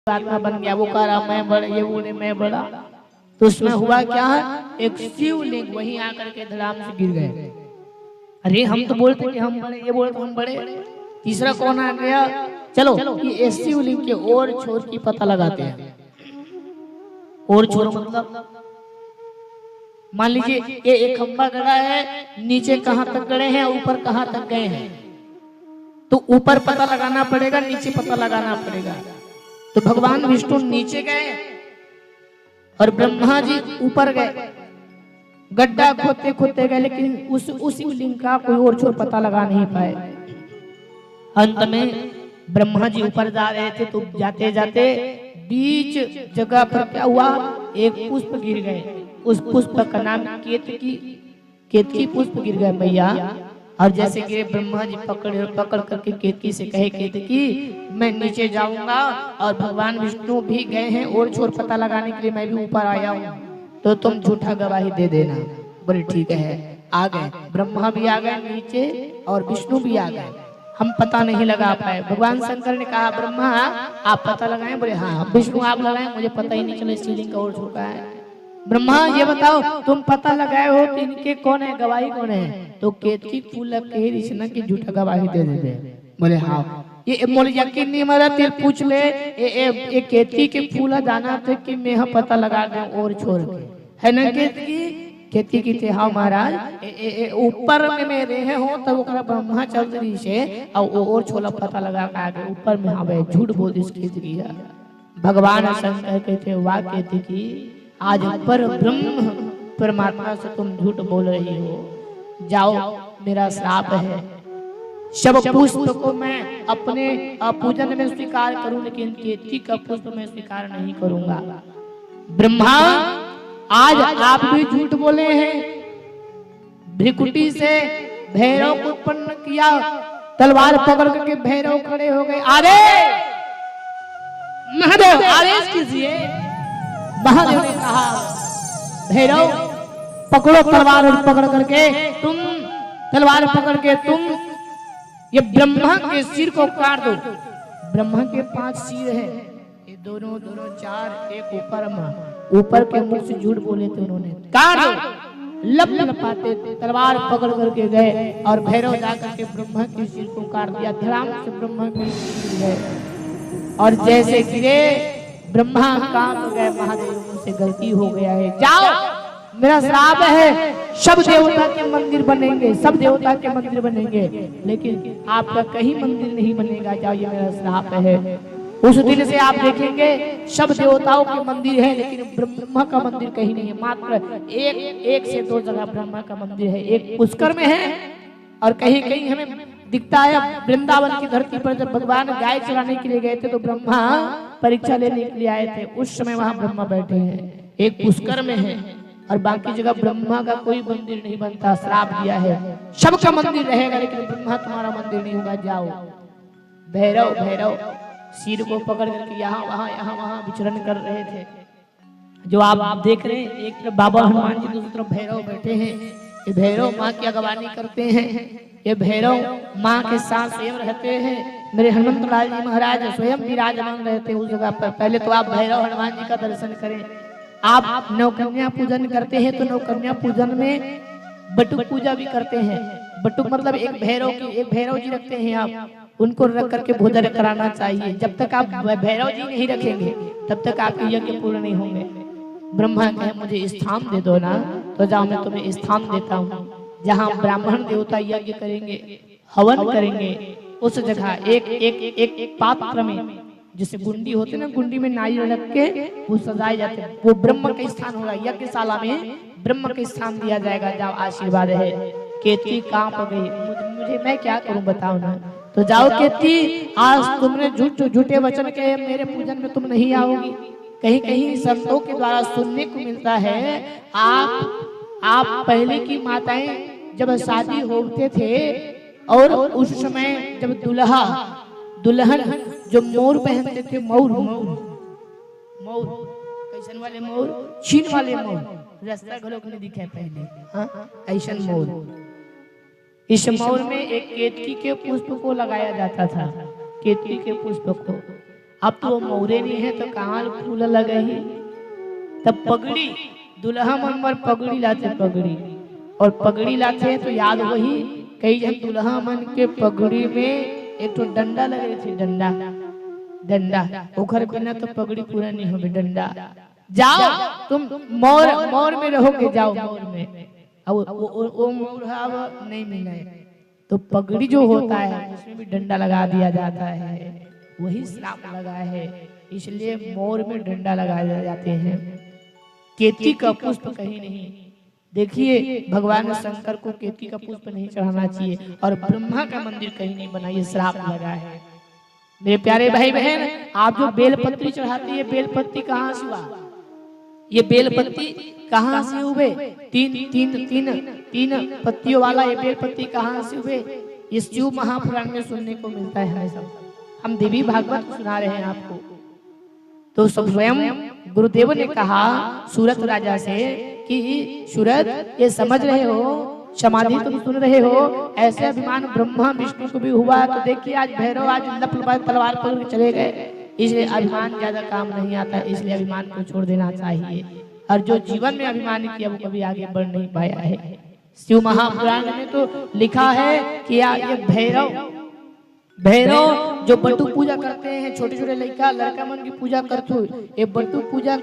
आत्मा बन गया, वो कह रहा मैं बड़ा, ये बोले मैं बड़ा। तो उसमें हुआ क्या है, एक शिवलिंग वहीं आकर के धड़ाम से गिर गए। अरे हम तो बोलते कि हम बड़े, ये बोलते हम बड़े। तीसरा कौन आ गया, चलो ये शिवलिंग के और छोर की पता लगाते हैं। और छोर मतलब मान लीजिए ये एक खंबा गड़ा है, नीचे कहां तक गड़े हैं, ऊपर कहां तक गए हैं, तो ऊपर पता लगाना पड़ेगा, नीचे पता लगाना पड़ेगा। तो भगवान विष्णु नीचे गए और ब्रह्मा जी ऊपर गए, गड्ढा खोदते खोदते गए, लेकिन उस शिवलिंग का कोई और छोर पता लगा नहीं पाए। अंत में ब्रह्मा जी ऊपर जा रहे थे, तो जाते जाते बीच जगह पर क्या हुआ, एक पुष्प गिर गए। उस पुष्प का नाम केतकी पुष्प गिर गए भैया। और जैसे गिरे ब्रह्मा जी पकड़ करके केतकी से कहे, केतकी मैं नीचे जाऊंगा और भगवान विष्णु भी गए हैं और छोर पता लगाने के लिए मैं भी ऊपर आया हूँ, तो तुम झूठा गवाही दे देना। बोले ठीक है। आ गए, ब्रह्मा भी आ गए नीचे और विष्णु भी आ गए। हम पता नहीं लगा पाए। भगवान शंकर ने कहा ब्रह्मा आप पता लगाएं, बोले हाँ। विष्णु आप लगाएं, मुझे पता ही नहीं चला शिवलिंग का और छोर का है। ब्रह्मा ये बताओ तुम पता लगाए हो तो इनके कौन है, गवाही कौन है? तो केतकी फूल कहे ऋषि की झूठा गवाही दे देते। बोले हाँ। ये मोले यकीन नहीं हमारा, तेल पूछ ले ये केतकी के फूल जाना थे कि मैं पता लगा गया और छोड़ के, है ना केतकी की थे। हाँ महाराज, ऊपर में मैं रहे हो तब ब्रह्मा चौधरी से और छोला पता लगा के आगे ऊपर में हाँ झूठ बोल केतकी। भगवान शंकर कहते वाह केतकी, आज पर ब्रह्म परमात्मा से तुम झूठ बोल रही हो, जाओ मेरा श्राप है। सब पुष्प को मैं अपने पूजन में स्वीकार करूं, लेकिन केतकी का पुष्प में स्वीकार नहीं करूंगा। ब्रह्मा आज आप भी झूठ बोले हैं। भृकुटी से भैरव को उत्पन्न किया, तलवार पकड़ करके भैरव खड़े हो गए। अरे महादेव आदेश कीजिए। महादेव ने कहा भैरव पकड़ो तलवार, और पकड़ करके तुम तलवार पकड़ के तुम ये ब्रह्मा के सिर को काट दो। ब्रह्मा के 5 सिर है, ये दोनों 4, एक ऊपर के मुख से झूठ बोले थे उन्होंने, काट दो। लपाते तलवार पकड़ करके गए और भैरव जाकर के ब्रह्मा के सिर को काट दिया। धड़ाम से ब्रह्मा के सिर गए और जैसे गिरे ब्रह्मा कांप गए। महादेव मुझसे गलती हो गया है, जाओ मेरा श्राप है। सब देवता के मंदिर बनेंगे, सब देवता के मंदिर बनेंगे, लेकिन आपका कहीं मंदिर नहीं बनेगा, जाओ ये मेरा श्राप है। उस दिन से आप देखेंगे सब देवताओं के मंदिर है, लेकिन ब्रह्मा का मंदिर कहीं नहीं है। मात्र एक से 2 जगह ब्रह्मा का मंदिर है। एक पुष्कर में है और कहीं कहीं हमें दिखता है वृंदावन की धरती पर जब भगवान गाय चराने के लिए गए थे तो ब्रह्मा परीक्षा लेने के लिए आए थे, उस समय वहां ब्रह्मा बैठे हैं। एक पुष्कर में है और बाकी जगह ब्रह्मा का कोई मंदिर नहीं बनता। श्राप दिया है सबका मंदिर रहेगा, लेकिन ब्रह्मा तुम्हारा मंदिर नहीं होगा, जाओ। भैरव सिर को पकड़ करके यहाँ वहां विचरण कर रहे थे। जो आप देख रहे हैं, एक तरफ बाबा हनुमान जी, दूसरी तरफ भैरव बैठे हैं। ये भैरव माँ की अगवानी करते हैं, ये भैरव माँ के साथ स्वयं रहते हैं। मेरे हनुमंत लाल जी महाराज स्वयं विराजमान रहते हैं उस जगह पर। पहले तो आप भैरव हनुमान जी का दर्शन करें। आप नवकन्या पूजन करते हैं तो नवकन्या पूजन में बटुक पूजा भी करते हैं। बटुक मतलब एक भैरव जी रखते हैं, आप उनको रख करके भोजन कराना चाहिए। जब तक आप भैरव जी नहीं रखेंगे तब तक आपके यज्ञ पूर्ण नहीं होंगे। ब्रह्मा कहे मुझे स्थान दे दो ना, तो जाओ मैं तुम्हें स्थान देता हूँ जहाँ ब्राह्मण देवता यज्ञ करेंगे, हवन करेंगे। उस जगह एक पात्र में जिसे गुंडी होते ना, गुंडी में नारियल रख के वो सजाए जाते हैं, वो ब्रह्म का स्थान होगा। यज्ञशाला में ब्रह्म का स्थान दिया जाएगा। जाओ आशीर्वाद है। केतकी कांप गई, मुझे मैं क्या करूं बताओ ना। तो जाओ केतकी, आज तुमने झूठे वचन कहे, मेरे पूजन में तुम नहीं आओगी। कहीं कहीं संतों के द्वारा सुनने को मिलता है, आप पहले की माताएं जब शादी होते थे और उस समय जब दुल्हन जो मोर पहनते थे, मोर कैसन वाले मोर, छीन वाले मोर, रास्ता घलों नहीं दिखे पहले, हाँ ऐसन मोर। इस मोर में एक केतकी के पुष्प को लगाया जाता था, केतकी के पुष्प को। अब तो वो मोरे नहीं है तो कहाँ फूल लगे ही। तब पगड़ी दुल्हा मन पर पगड़ी लाते, पगड़ी और पगड़ी लाते तो याद वही कई जन दुल्हा मन के पगड़ी में एक तो डंडा लगे थे, डंडा डंडा ओखर बिना तो पगड़ी पूरा नहीं होगी। डंडा जाओ तुम मोर मोर में रहोगे, जाओ मोर में। अब वो मोर अब नहीं मिला है तो पगड़ी जो होता है उसमें भी डंडा लगा दिया जाता है, वही श्राप लगा है, इसलिए मोर में डंडा लगाए जाते हैं। केतकी का पुष्प कहीं नहीं, देखिए भगवान शंकर को केतकी का पुष्प नहीं चढ़ाना चाहिए और ब्रह्मा का मंदिर कहीं नहीं बना, ये श्राप लगा है। मेरे प्यारे भाई बहन, आप जो बेलपत्री चढ़ाती है, बेलपत्री कहाँ से हुआ? ये बेलपत्ती कहाँ से हुए? तीन तीन तीन तीन पत्तियों वाला ये बेलपत्ती कहाँ से हुए? ये शिव महापुराण में सुनने को मिलता है हमेशा। हम देवी भागवत सुना रहे हैं आपको। तो स्वयं गुरुदेव ने कहा सूरत राजा से कि सूरत ये समझ रहे हो, समाधि तुम सुन रहे हो, ऐसे अभिमान ब्रह्मा विष्णु को भी हुआ। तो देखिए आज भैरव आज लप तलवार पकड़ के चले गए, इसलिए अभिमान ज्यादा काम नहीं आता, इसलिए अभिमान को छोड़ देना चाहिए। और जो जीवन में अभिमान किया वो कभी आगे बढ़ नहीं पाया है। शिव महापुराण में तो लिखा है कि ये भैरव जो बटू पूजा करते हैं, छोटे छोटे लड़का मन की पूजा करते हुए ये बटू पूजा